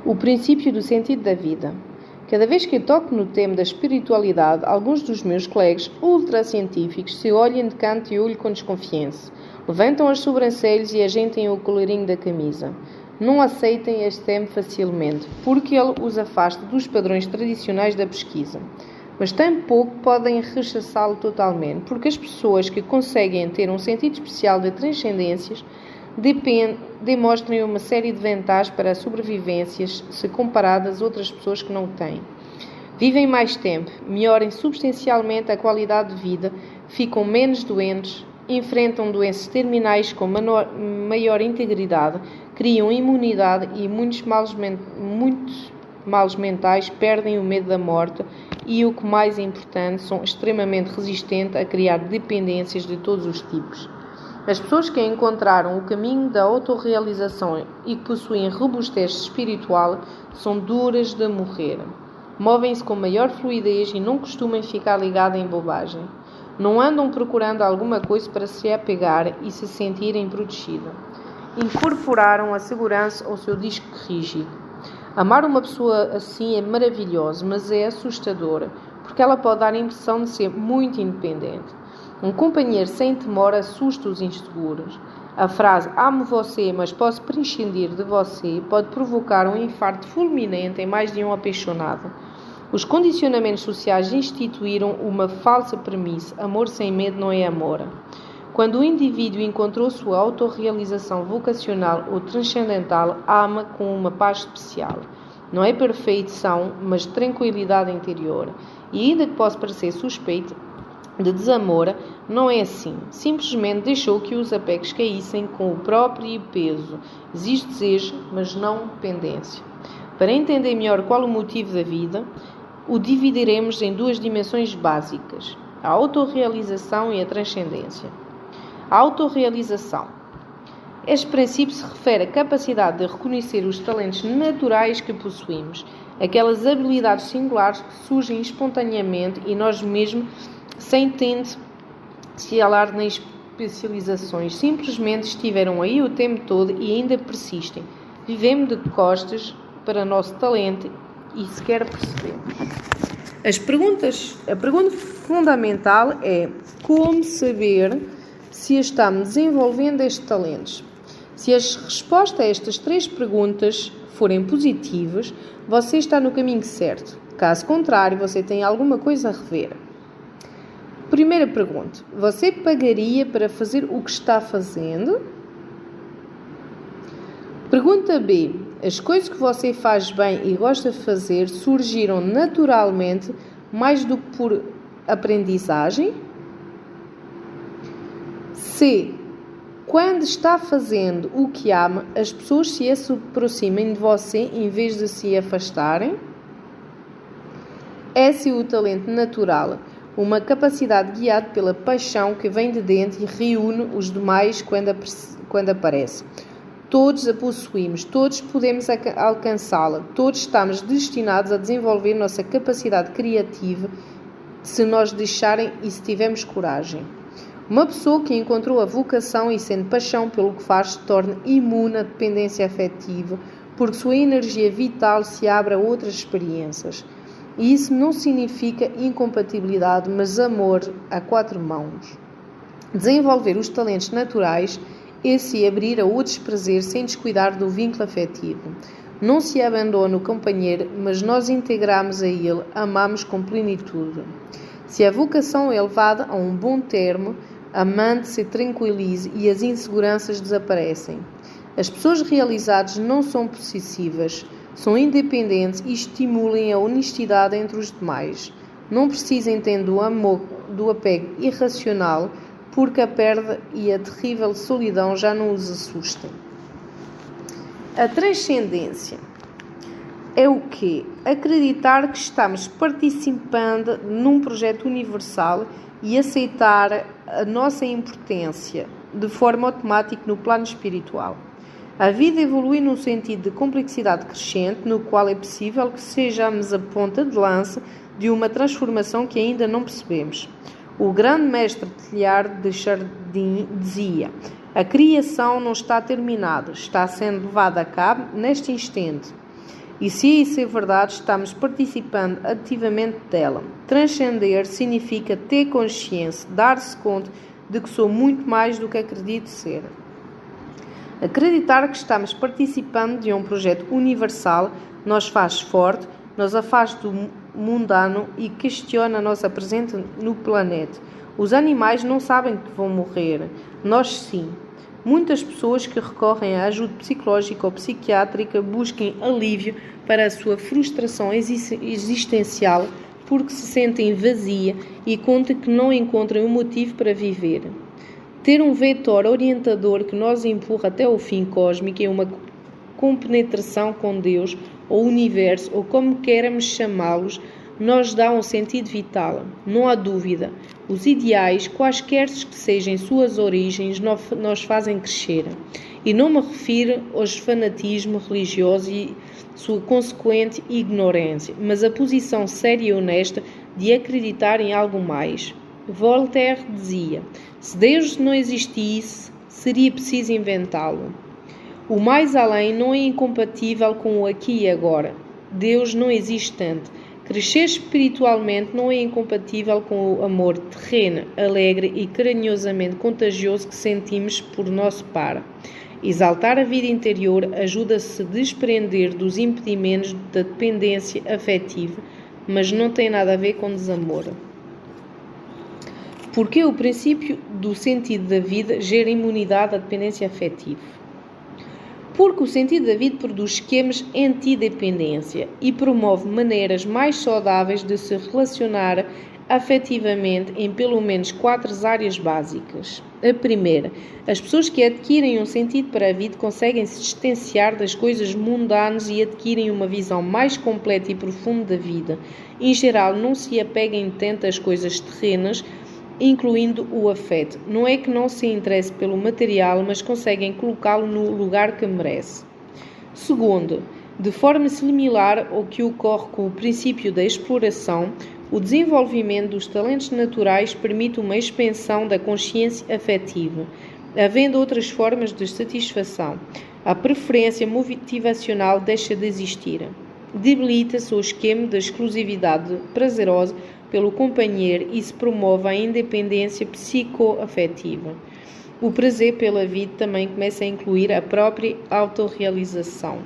O princípio do sentido da vida. Cada vez que eu toco no tema da espiritualidade, alguns dos meus colegas ultracientíficos se olham de canto e olho com desconfiança, levantam as sobrancelhas e agitam o colarinho da camisa. Não aceitem este tema facilmente, porque ele os afasta dos padrões tradicionais da pesquisa. Mas tampouco podem rechaçá-lo totalmente, porque as pessoas que conseguem ter um sentido especial de transcendências demonstram uma série de vantagens para a sobrevivência se comparadas a outras pessoas que não o têm. Vivem mais tempo, melhoram substancialmente a qualidade de vida, ficam menos doentes, enfrentam doenças terminais com maior integridade, criam imunidade e muitos males mentais perdem o medo da morte e, o que mais é importante, são extremamente resistentes a criar dependências de todos os tipos. As pessoas que encontraram o caminho da autorrealização e que possuem robustez espiritual são duras de morrer. Movem-se com maior fluidez e não costumam ficar ligadas em bobagem. Não andam procurando alguma coisa para se apegar e se sentirem protegidas. Incorporaram a segurança ao seu disco rígido. Amar uma pessoa assim é maravilhoso, mas é assustador, porque ela pode dar a impressão de ser muito independente. Um companheiro sem temor assusta os inseguros. A frase "amo você, mas posso prescindir de você" pode provocar um infarto fulminante em mais de um apaixonado. Os condicionamentos sociais instituíram uma falsa premissa: amor sem medo não é amor. Quando o indivíduo encontrou sua autorrealização vocacional ou transcendental, ama com uma paz especial. Não é perfeição, mas tranquilidade interior. E ainda que possa parecer suspeito de desamor, não é assim. Simplesmente deixou que os apegos caíssem com o próprio peso. Existe desejo, mas não dependência. Para entender melhor qual o motivo da vida, o dividiremos em duas dimensões básicas: a autorrealização e a transcendência. A autorrealização. Este princípio se refere à capacidade de reconhecer os talentos naturais que possuímos, aquelas habilidades singulares que surgem espontaneamente e nós mesmos, sem se alar nem especializações, simplesmente estiveram aí o tempo todo e ainda persistem. Vivemos de costas para o nosso talento e sequer percebemos. A pergunta fundamental é: como saber se estamos desenvolvendo estes talentos? Se as respostas a estas três perguntas forem positivas, você está no caminho certo. Caso contrário, você tem alguma coisa a rever. Primeira pergunta: você pagaria para fazer o que está fazendo? Pergunta B: as coisas que você faz bem e gosta de fazer surgiram naturalmente mais do que por aprendizagem? C: quando está fazendo o que ama, as pessoas se aproximam de você em vez de se afastarem? Esse é o talento natural, uma capacidade guiada pela paixão que vem de dentro e reúne os demais quando aparece. Todos a possuímos, todos podemos alcançá-la, todos estamos destinados a desenvolver nossa capacidade criativa se nós deixarem e se tivermos coragem. Uma pessoa que encontrou a vocação e sente paixão pelo que faz se torna imune à dependência afetiva, porque sua energia vital se abre a outras experiências. E isso não significa incompatibilidade, mas amor a quatro mãos. Desenvolver os talentos naturais é se abrir a outros prazeres sem descuidar do vínculo afetivo. Não se abandona o companheiro, mas nós integramos a ele, amamos com plenitude. Se a vocação é levada a um bom termo, a mente se tranquiliza e as inseguranças desaparecem. As pessoas realizadas não são possessivas, são independentes e estimulam a honestidade entre os demais. Não precisam ter do apego irracional, porque a perda e a terrível solidão já não os assustam. A transcendência é o quê? Acreditar que estamos participando num projeto universal e aceitar a nossa importância de forma automática no plano espiritual. A vida evolui num sentido de complexidade crescente, no qual é possível que sejamos a ponta de lança de uma transformação que ainda não percebemos. O grande mestre Teilhard de Chardin dizia: a criação não está terminada, está sendo levada a cabo neste instante. E se isso é verdade, estamos participando ativamente dela. Transcender significa ter consciência, dar-se conta de que sou muito mais do que acredito ser. Acreditar que estamos participando de um projeto universal nos faz forte, nos afasta do mundano e questiona a nossa presença no planeta. Os animais não sabem que vão morrer, nós sim. Muitas pessoas que recorrem à ajuda psicológica ou psiquiátrica buscam alívio para a sua frustração existencial porque se sentem vazia e contam que não encontram um motivo para viver. Ter um vetor orientador que nos empurra até o fim cósmico é uma compenetração com Deus ou universo, ou como queiramos chamá-los, nos dá um sentido vital. Não há dúvida. Os ideais, quaisquer que sejam suas origens, nos fazem crescer. E não me refiro aos fanatismo religioso e sua consequente ignorância, mas a posição séria e honesta de acreditar em algo mais. Voltaire dizia: se Deus não existisse, seria preciso inventá-lo. O mais além não é incompatível com o aqui e agora. Deus não existe tanto. Crescer espiritualmente não é incompatível com o amor terreno, alegre e carinhosamente contagioso que sentimos por nosso par. Exaltar a vida interior ajuda-se a desprender dos impedimentos da dependência afetiva, mas não tem nada a ver com desamor. Porque o princípio do sentido da vida gera imunidade à dependência afetiva. Porque o sentido da vida produz esquemas antidependência e promove maneiras mais saudáveis de se relacionar afetivamente em pelo menos 4 áreas básicas. A primeira, as pessoas que adquirem um sentido para a vida conseguem se distanciar das coisas mundanas e adquirem uma visão mais completa e profunda da vida. Em geral, não se apegam tanto às coisas terrenas, incluindo o afeto. Não é que não se interesse pelo material, mas conseguem colocá-lo no lugar que merece. Segundo, de forma similar ao que ocorre com o princípio da exploração, o desenvolvimento dos talentos naturais permite uma expansão da consciência afetiva, havendo outras formas de satisfação. A preferência motivacional deixa de existir. Debilita-se o esquema da exclusividade prazerosa pelo companheiro e se promove a independência psicoafetiva. O prazer pela vida também começa a incluir a própria autorrealização.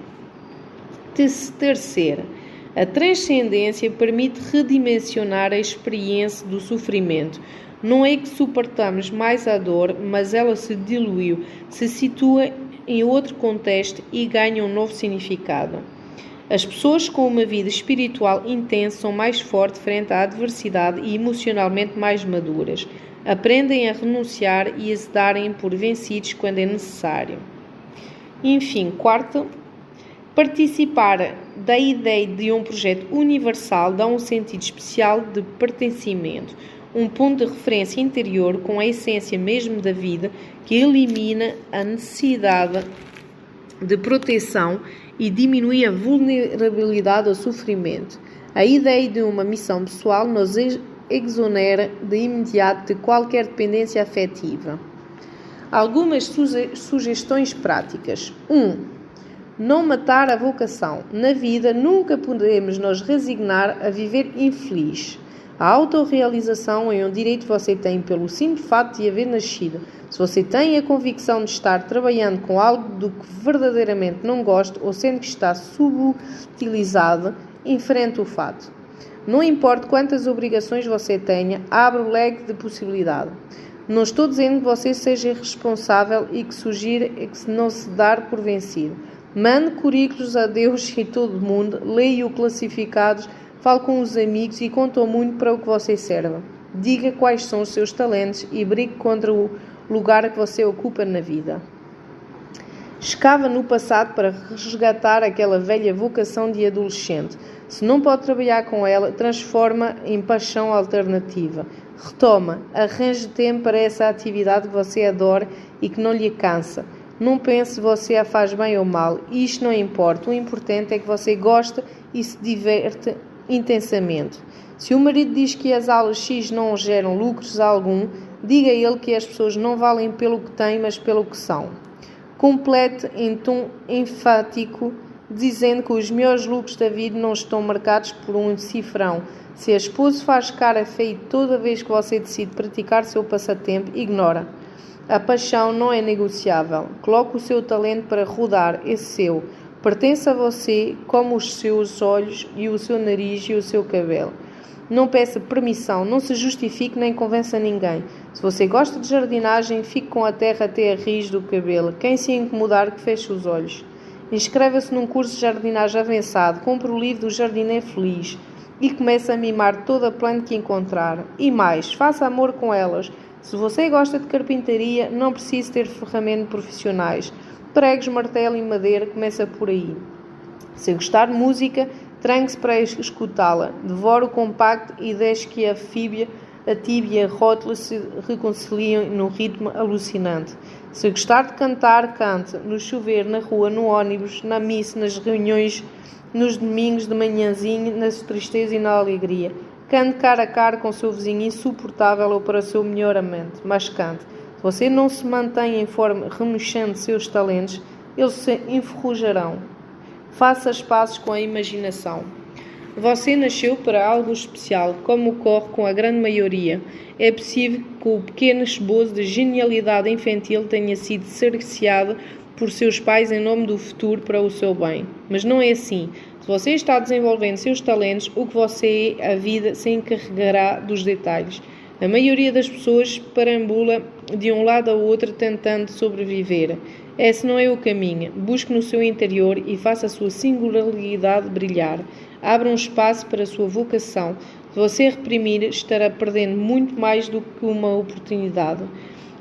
Terceira, a transcendência permite redimensionar a experiência do sofrimento. Não é que suportamos mais a dor, mas ela se diluiu, se situa em outro contexto e ganha um novo significado. As pessoas com uma vida espiritual intensa são mais fortes frente à adversidade e emocionalmente mais maduras. Aprendem a renunciar e a se darem por vencidos quando é necessário. Enfim, quarto, participar da ideia de um projeto universal dá um sentido especial de pertencimento, um ponto de referência interior com a essência mesmo da vida que elimina a necessidade de proteção e diminui a vulnerabilidade ao sofrimento. A ideia de uma missão pessoal nos exonera de imediato de qualquer dependência afetiva. Algumas sugestões práticas. 1. Não matar a vocação. Na vida nunca podemos nos resignar a viver infeliz. A autorrealização é um direito que você tem pelo simples fato de haver nascido. Se você tem a convicção de estar trabalhando com algo do que verdadeiramente não gosta ou sendo que está subutilizado, enfrente o fato. Não importa quantas obrigações você tenha, abra o leque de possibilidade. Não estou dizendo que você seja responsável e que sugiro que se não se dar por vencido. Mande currículos a Deus e todo mundo, leia-o classificados, fale com os amigos e conte ao mundo para o que você serve. Diga quais são os seus talentos e brigue contra o lugar que você ocupa na vida. Escava no passado para resgatar aquela velha vocação de adolescente. Se não pode trabalhar com ela, transforma em paixão alternativa. Retoma, arranje tempo para essa atividade que você adora e que não lhe cansa. Não pense se você a faz bem ou mal. Isto não importa. O importante é que você gosta e se diverte intensamente. Se o marido diz que as aulas X não geram lucros algum, diga a ele que as pessoas não valem pelo que têm, mas pelo que são. Complete em tom enfático dizendo que os melhores lucros da vida não estão marcados por um cifrão. Se a esposa faz cara feia toda vez que você decide praticar seu passatempo, ignora. A paixão não é negociável. Coloque o seu talento para rodar, esse seu. Pertence a você como os seus olhos e o seu nariz e o seu cabelo. Não peça permissão, não se justifique nem convença ninguém. Se você gosta de jardinagem, fique com a terra até a raiz do cabelo. Quem se incomodar, que feche os olhos. Inscreva-se num curso de jardinagem avançado, compre o livro do Jardineiro Feliz e comece a mimar toda a planta que encontrar. E mais, faça amor com elas. Se você gosta de carpintaria, não precisa ter ferramentas profissionais. Pregos, martelo e madeira, começa por aí. Se gostar de música, tranque-se para escutá-la. Devore o compacto e deixe que a tíbia e a rótula se reconciliem num ritmo alucinante. Se gostar de cantar, cante. No chover, na rua, no ônibus, na missa, nas reuniões, nos domingos de manhãzinho, na tristeza e na alegria. Cante cara a cara com o seu vizinho insuportável ou para o seu melhor amante. Mas cante. Se você não se mantém em forma remochando seus talentos, eles se enferrujarão. Faça as pazes com a imaginação. Você nasceu para algo especial, como ocorre com a grande maioria. É possível que o pequeno esboço de genialidade infantil tenha sido cerceado por seus pais em nome do futuro para o seu bem. Mas não é assim. Se você está desenvolvendo seus talentos, o que você é, a vida se encarregará dos detalhes. A maioria das pessoas perambula de um lado ao outro tentando sobreviver. Esse não é o caminho. Busque no seu interior e faça a sua singularidade brilhar. Abra um espaço para a sua vocação. Se você reprimir, estará perdendo muito mais do que uma oportunidade.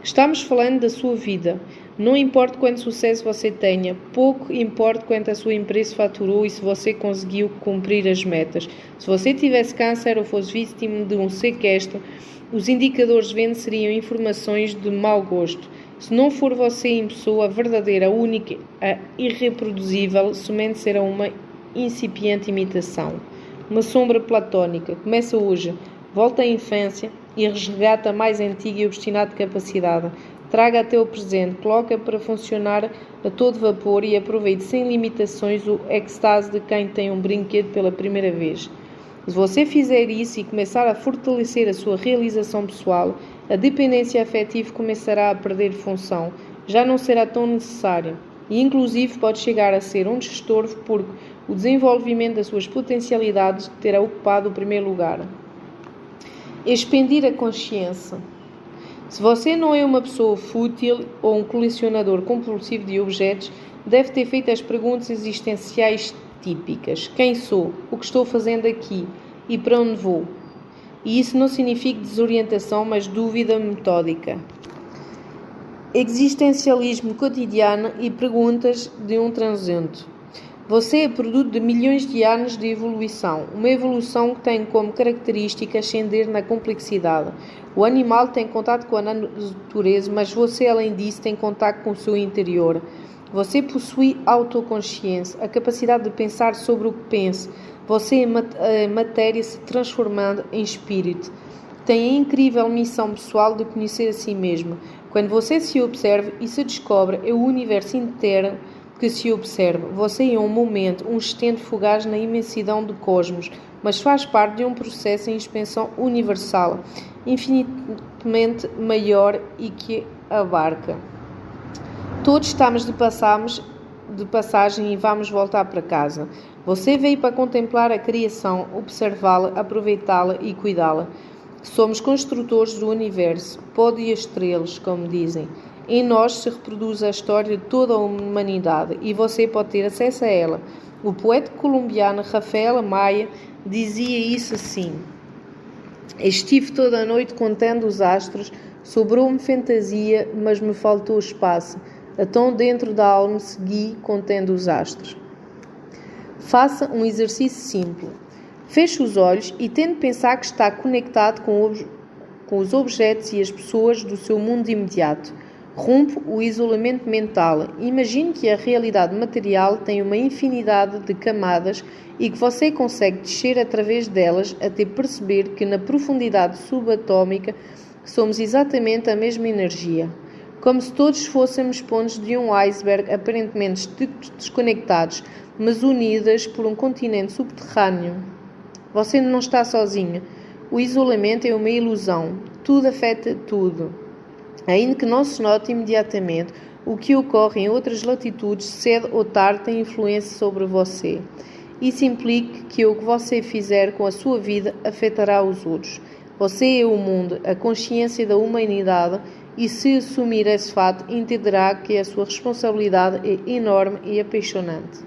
Estamos falando da sua vida. Não importa quanto sucesso você tenha, pouco importa quanto a sua empresa faturou e se você conseguiu cumprir as metas. Se você tivesse câncer ou fosse vítima de um sequestro, os indicadores de venda seriam informações de mau gosto. Se não for você em pessoa verdadeira, única, irreproduzível, somente será uma incipiente imitação. Uma sombra platónica. Começa hoje. Volta à infância e resgata a mais antiga e obstinada capacidade. Traga até o presente, coloca para funcionar a todo vapor e aproveite sem limitações o êxtase de quem tem um brinquedo pela primeira vez. Se você fizer isso e começar a fortalecer a sua realização pessoal, a dependência afetiva começará a perder função, já não será tão necessária e inclusive pode chegar a ser um destorvo porque o desenvolvimento das suas potencialidades terá ocupado o primeiro lugar. Expandir a consciência. Se você não é uma pessoa fútil ou um colecionador compulsivo de objetos, deve ter feito as perguntas existenciais típicas. Quem sou? O que estou fazendo aqui? E para onde vou? E isso não significa desorientação, mas dúvida metódica. Existencialismo cotidiano e perguntas de um transeunte. Você é produto de milhões de anos de evolução, uma evolução que tem como característica ascender na complexidade. O animal tem contato com a natureza, mas você, além disso, tem contato com o seu interior. Você possui autoconsciência, a capacidade de pensar sobre o que pensa. Você é matéria se transformando em espírito. Tem a incrível missão pessoal de conhecer a si mesmo. Quando você se observa e se descobre, é o universo inteiro que se observa. Você é um momento, um instante fugaz na imensidão do cosmos, mas faz parte de um processo em expansão universal, infinitamente maior e que abarca. Todos estamos de passagem e vamos voltar para casa. Você veio para contemplar a criação, observá-la, aproveitá-la e cuidá-la. Somos construtores do universo, pó de estrelas, como dizem. Em nós se reproduz a história de toda a humanidade e você pode ter acesso a ela. O poeta colombiano Rafael Maia dizia isso assim: estive toda a noite contando os astros, sobrou-me fantasia, mas me faltou espaço. Então dentro da alma segui contendo os astros. Faça um exercício simples. Feche os olhos e tente pensar que está conectado com os objetos e as pessoas do seu mundo imediato. Rompe o isolamento mental. Imagine que a realidade material tem uma infinidade de camadas e que você consegue descer através delas até perceber que na profundidade subatômica somos exatamente a mesma energia. como se todos fôssemos pontos de um iceberg aparentemente desconectados, mas unidas por um continente subterrâneo. Você não está sozinho. O isolamento é uma ilusão. Tudo afeta tudo. Ainda que não se note imediatamente, o que ocorre em outras latitudes, cedo ou tarde, tem influência sobre você. Isso implica que o que você fizer com a sua vida afetará os outros. Você é o mundo, a consciência da humanidade, e se assumir esse fato, entenderá que a sua responsabilidade é enorme e apaixonante.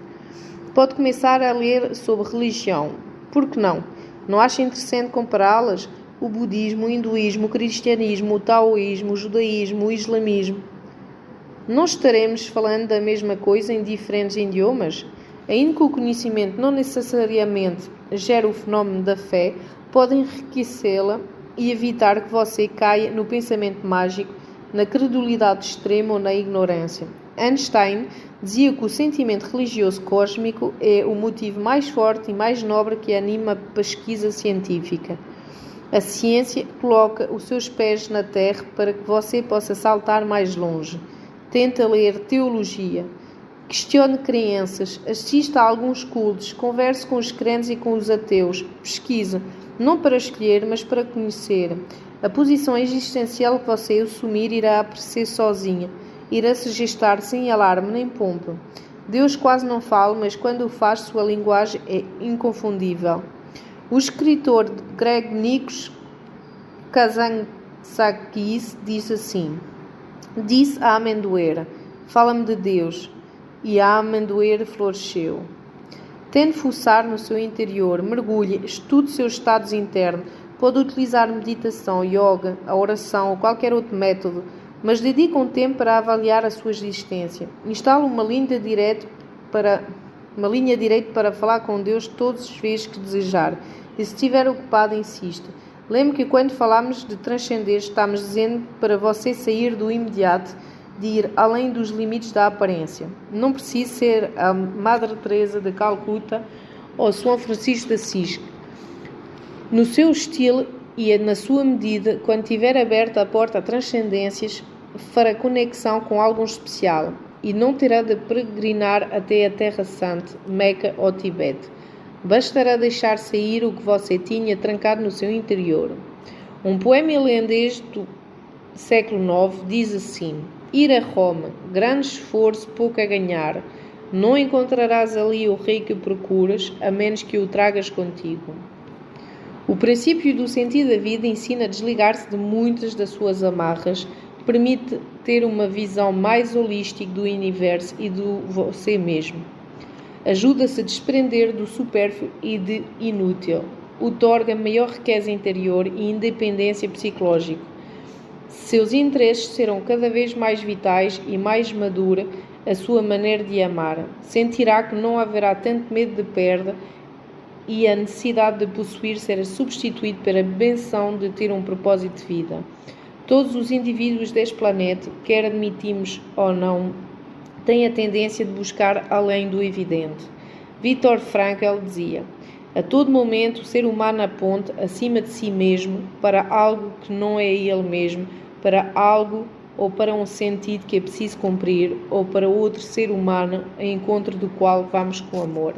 Pode começar a ler sobre religião. Por que não? Não acha interessante compará-las? O budismo, o hinduísmo, o cristianismo, o taoísmo, o judaísmo, o islamismo. Não estaremos falando da mesma coisa em diferentes idiomas? Ainda que o conhecimento não necessariamente gere o fenómeno da fé, pode enriquecê-la e evitar que você caia no pensamento mágico, na credulidade extrema ou na ignorância. Einstein dizia que o sentimento religioso cósmico é o motivo mais forte e mais nobre que anima a pesquisa científica. A ciência coloca os seus pés na terra para que você possa saltar mais longe. Tenta ler teologia. Questione crenças, assista a alguns cultos, converse com os crentes e com os ateus, pesquise, não para escolher, mas para conhecer. A posição existencial que você assumir irá aparecer sozinha, irá se gestar sem alarme nem pompa. Deus quase não fala, mas quando o faz, sua linguagem é inconfundível. O escritor grego Nikos Kazantzakis diz assim: disse a amendoeira, fala-me de Deus. E a amendoeira floresceu. Tente fuçar no seu interior, mergulhe, estude seus estados internos. Pode utilizar meditação, yoga, a oração ou qualquer outro método, mas dedique um tempo para avaliar a sua existência. Instale uma linha direita para falar com Deus todas as vezes que desejar. E se estiver ocupado, insista. Lembre que quando falamos de transcender, estamos dizendo para você sair do imediato, de ir além dos limites da aparência. Não precisa ser a Madre Teresa de Calcutta ou São Francisco de Assis. No seu estilo e na sua medida, quando tiver aberta a porta a transcendências, fará conexão com algo especial e não terá de peregrinar até a Terra Santa, Meca ou Tibete. Bastará deixar sair o que você tinha trancado no seu interior. Um poema irlandês do século IX diz assim: ir a Roma, grande esforço, pouco a ganhar. Não encontrarás ali o rei que procuras, a menos que o tragas contigo. O princípio do sentido da vida ensina a desligar-se de muitas das suas amarras, permite ter uma visão mais holística do universo e do você mesmo. Ajuda-se a desprender do supérfluo e de inútil. Outorga maior riqueza interior e independência psicológica. Seus interesses serão cada vez mais vitais e mais madura a sua maneira de amar. Sentirá que não haverá tanto medo de perda e a necessidade de possuir será substituído pela benção de ter um propósito de vida. Todos os indivíduos deste planeta, quer admitimos ou não, têm a tendência de buscar além do evidente. Viktor Frankl dizia: a todo momento o ser humano aponta acima de si mesmo para algo que não é ele mesmo, para algo ou para um sentido que é preciso cumprir, ou para outro ser humano, em encontro do qual vamos com amor.